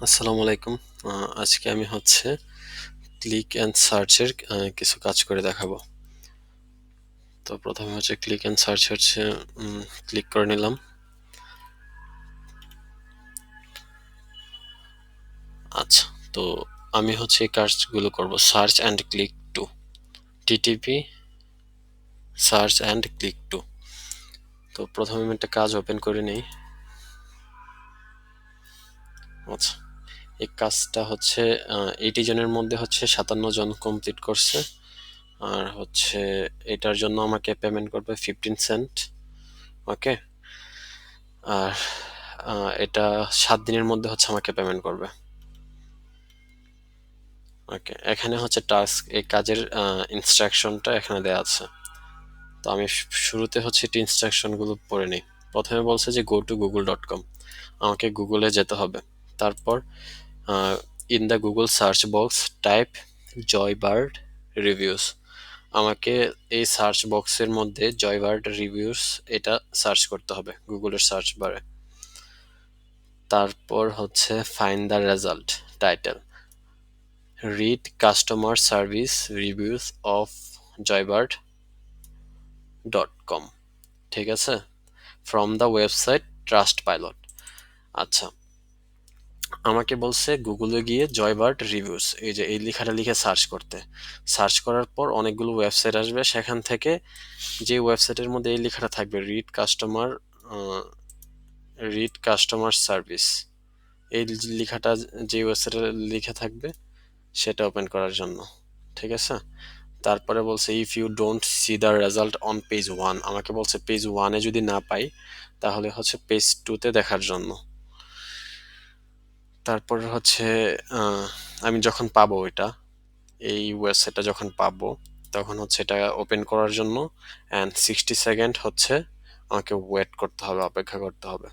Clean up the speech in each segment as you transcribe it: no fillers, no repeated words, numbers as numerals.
আসসালামু আলাইকুম। আজকে আমি ক্লিক অ্যান্ড সার্চের কিছু কাজ করে দেখাবো। তো প্রথমে ক্লিক অ্যান্ড সার্চ ক্লিক করে নিলাম। আচ্ছা, তো আমি এই কাজগুলো করব, search and click to, TTP search and click to. তো প্রথমে আমি একটা কাজ ওপেন করে নিই। আচ্ছা, এই কাজটা 80 জনের মধ্যে 57 জন কমপ্লিট করছে। আর এটার জন্য আমাকে পেমেন্ট করবে 15 সেন্ট। ওকে। আর এটা 7 দিনের মধ্যে আমাকে পেমেন্ট করবে। ওকে, এখানে টাস্ক, এই কাজের ইনস্ট্রাকশনটা এখানে দেওয়া আছে। তো আমি শুরুতে এটি ইনস্ট্রাকশনগুলো পড়ে নিই। প্রথমে বলছে যে go to google.com, আমাকে গুগলে যেতে হবে। তারপর in the Google search box type Joybird reviews, আমাকে এই সার্চ বক্সের মধ্যে জয়বার্ড রিভিউস এটা সার্চ করতে হবে গুগলের সার্চ বারে। তারপর find the result title, read customer service reviews of joybird.com। ঠিক আছে, from the website trust pilot. আচ্ছা, আমাকে বলছে গুগলে গিয়ে জয়বার্ড রিভিউস, এই যে এই লেখাটা লিখে সার্চ করতে। সার্চ করার পর অনেকগুলো ওয়েবসাইট আসবে, সেখান থেকে যে ওয়েবসাইটের মধ্যে এই লেখাটা থাকবে রিড কাস্টমার সার্ভিস, এই লেখাটা যে ওয়েবসাইটে লেখা থাকবে সেটা ওপেন করার জন্য। ঠিক আছে, তারপরে বলছে if you don't see the result on page 1, আমাকে বলছে পেজ 1-এ যদি না পাই তাহলে পেজ 2-তে দেখার জন্য। তারপর আমি যখন পাবো এই ওয়েবসাইটটা যখন পাবো তখন এটা ওপেন করার জন্য 60 সেকেন্ড আমাকে ওয়েট করতে হবে, অপেক্ষা করতে হবে।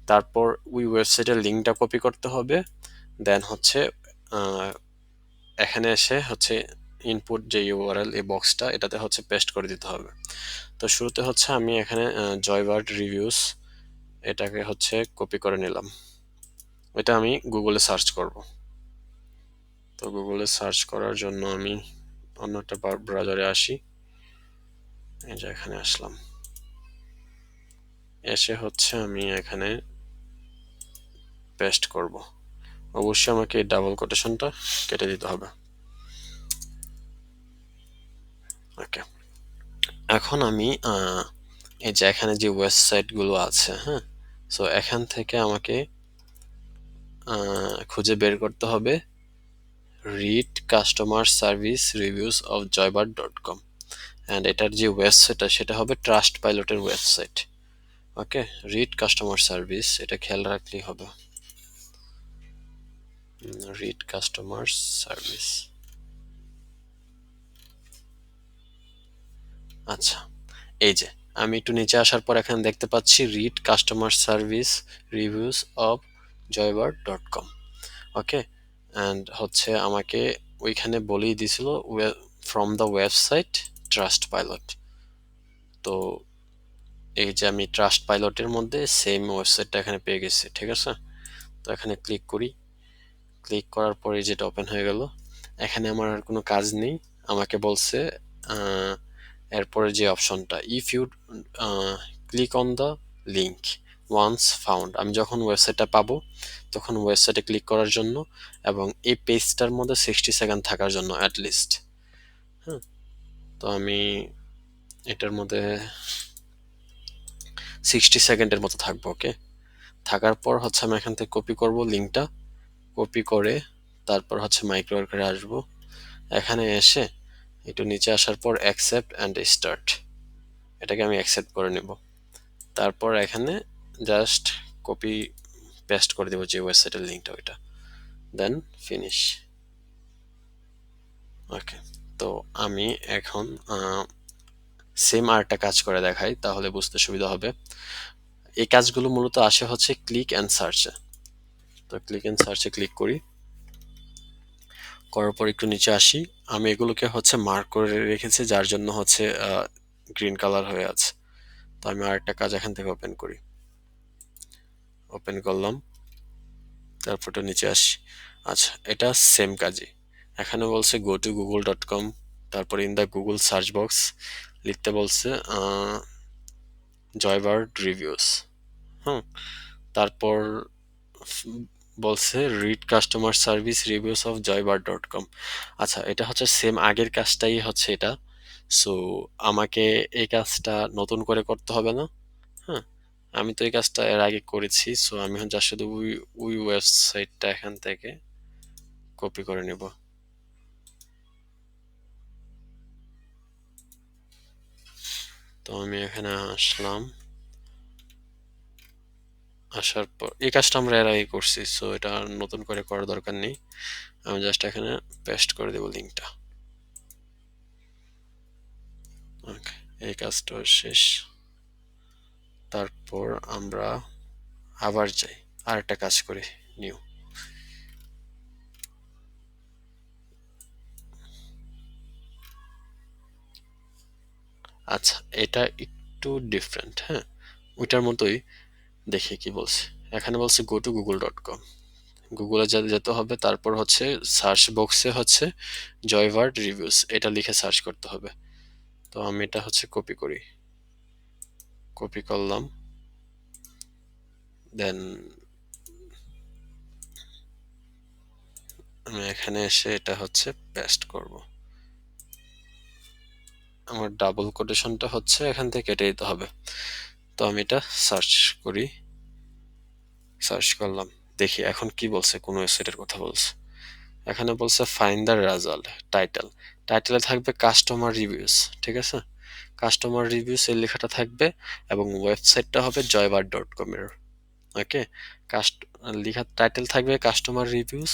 তারপর ওই ওয়েবসাইটের লিঙ্কটা কপি করতে হবে। দেন এখানে এসে ইনপুট যে ইউআরএল, এই বক্সটা এটাতে পেস্ট করে দিতে হবে। তো শুরুতে আমি এখানে জয়বার্ড রিভিউস এটাকে কপি করে নিলাম। এটা আমি গুগলে সার্চ করব। তো গুগলে সার্চ করার জন্য আমি অন্য একটা ব্রাউজারে আসি। এই যে এখানে আসলাম, এসে আমি এখানে পেস্ট করব। অবশ্যই আমাকে এই ডাবল কোটেশনটা কেটে দিতে হবে। ওকে, এখন আমি এই যে এখানে যে ওয়েবসাইটগুলো আছে, হ্যাঁ, সো এখান থেকে আমাকে খুঁজে বের করতে হবে read customer service reviews of joybird.com, and এটার যে ওয়েবসাইটটা সেটা হবে ট্রাস্ট পাইলটের ওয়েবসাইট। ওকে, রিড কাস্টমার সার্ভিস এটা খেয়াল রাখলেই হবে। Read customer service. আচ্ছা, এই যে আমি একটু নিচে আসার পর এখানে দেখতে পাচ্ছি read customer service reviews of joybird.com। Okay, and আমাকে ওইখানে বলেই দিছিল from the website trust pilot. তো এই যে আমি ট্রাস্ট পাইলটের মধ্যে সেম ওয়েবসাইটটা এখানে পেয়ে গেছি। ঠিক আছে, তো এখানে ক্লিক করি। ক্লিক করার পরে যেটা ওপেন হয়ে গেল, এখানে আমার আর কোনো কাজ নেই। আমাকে বলছে এরপরে যে অপশনটা, if you click on the link once found, আমি যখন ওয়েবসাইটটা পাবো তখন ওয়েবসাইটে ক্লিক করার জন্য এবং এই পেজটার মধ্যে 60 সেকেন্ড থাকার জন্য অ্যাটলিস্ট। হ্যাঁ, তো আমি এটার মধ্যে 60 সেকেন্ডের মতো থাকবো। ওকে, থাকার পর আমি এখান থেকে কপি করব লিঙ্কটা। কপি করে তারপর মাইক্রো ওয়ার্কারে আসবো। এখানে এসে একটু নিচে আসার পর অ্যাকসেপ্ট অ্যান্ড স্টার্ট, এটাকে আমি অ্যাকসেপ্ট করে নেব। তারপর এখানে জাস্ট কপি পেস্ট করে দেবো যে ওয়েবসাইটের লিঙ্কটা, ওইটা, দেন ফিনিশ। ওকে, তো আমি এখন সেম আরেকটা কাজ করে দেখাই, তাহলে বুঝতে সুবিধা হবে। এই কাজগুলো মূলত আসে ক্লিক অ্যান্ড সার্চে। তো ক্লিক অ্যান্ড সার্চে ক্লিক করি, করার পর একটু নিচে আসি। আমি এগুলোকে মার্ক করে রেখেছি, যার জন্য গ্রিন কালার হয়ে আছে। তো আমি আরেকটা কাজ এখান থেকে ওপেন করি। ওপেন করলাম, তারপর একটু নিচে আসি। আচ্ছা, এটা সেম কাজই। এখানে বলছে গো টু google.com, তারপর in the Google search box লিখতে বলছে জয়বার্ড রিভিউস। হুম, তারপর বলছে read customer service reviews of জয়বার্ড.com। আচ্ছা, এটা হচ্ছে সেম আগের কাজটাই হচ্ছে এটা। সো আমাকে এই কাজটা নতুন করে করতে হবে না। হ্যাঁ, আমি তো এই কাজটা এর আগে করেছি। সো আমি যা শুধু ওই ওই ওয়েবসাইটটা এখান থেকে কপি করে নিব। তো আমি এখানে আসলাম, আসার পর এই কাজটা আমরা এর আগে করছি, সো এটা আর নতুন করে করার দরকার নেই। আমি জাস্ট এখানে পেস্ট করে দেবো লিঙ্কটা। ওকে, এই কাজটা শেষ। তারপর আমরা আবার যাই, আর একটা কাজ করি, নিউ। আচ্ছা, এটা একটু ডিফারেন্ট। হ্যাঁ, ওইটার মতোই। দেখি কি বলছে। এখানে বলছে গো টু google.com, গুগলে যেতে হবে, তারপর হচ্ছে সার্চ বক্সে হচ্ছে জয়ভার্ড রিভিউস এটা লিখে সার্চ করতে হবে। তো আমি এটা হচ্ছে কপি করি, কপি করলাম, দেন আমি এখানে এসে এটা হচ্ছে পেস্ট করব। আমার ডাবল কোটেশনটা হচ্ছে এখান থেকে কেটে দিতে হবে। তো আমি এটা সার্চ করি, সার্চ করলাম, দেখি এখন কি বলছে, কোন ওয়েবসাইটের কথা বলছে। এখানে বলছে ফাইন্ড দ্য রেজাল্ট টাইটেল, টাইটেলে থাকবে কাস্টমার রিভিউস, ঠিক আছে, কাস্টমার রিভিউস এই লেখাটা থাকবে, এবং ওয়েবসাইটটা হবে জয়বার.com এর। ওকে, কাস্ট লেখা টাইটেল থাকবে কাস্টমার রিভিউস,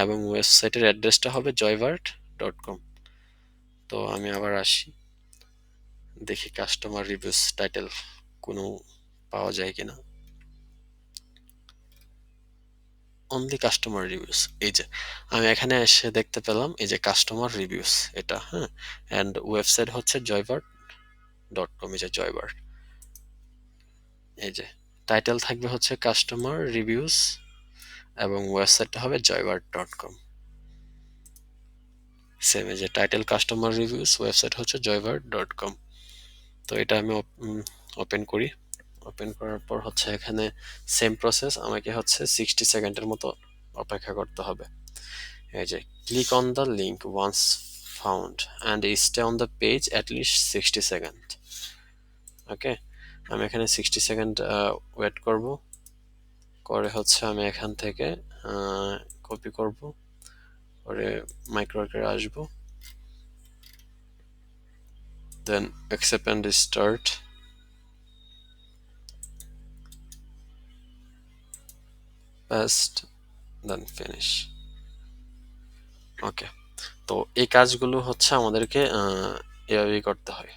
এবং ওয়েবসাইটের অ্যাড্রেসটা হবে জয়বার.com। তো আমি আবার আসি, দেখি কাস্টমার রিভিউস টাইটেল কোনো পাওয়া যায় কিনা। অনলি কাস্টমার রিভিউস, এই যে আমি এখানে এসে দেখতে পেলাম এই যে কাস্টমার রিভিউস এটা। হ্যাঁ, অ্যান্ড ওয়েবসাইট হচ্ছে জয়বার.com, এই যে জয়বার। এই যে টাইটেল থাকবে হচ্ছে কাস্টমার রিভিউস, এবং ওয়েবসাইটটা হবে জয়বার.com। সেম, এই যে টাইটেল কাস্টমার রিভিউস, ওয়েবসাইট হচ্ছে জয়বার.com। তো এটা আমি ওপেন করি। ওপেন করার পর হচ্ছে এখানে সেম প্রসেস, আমাকে হচ্ছে 60 সেকেন্ডের মতো অপেক্ষা করতে হবে। এই যে click on the link once found and stay on the page at least 60 second. Okay, আমি এখানে 60 সেকেন্ড ওয়েট করব, করে হচ্ছে আমি এখান থেকে কপি করব, করে মাইক্রোকে আসবো, then accept and start, paste, then finish. Okay, তো এই কাজগুলো হচ্ছে আমাদেরকে এভাবেই করতে হয়।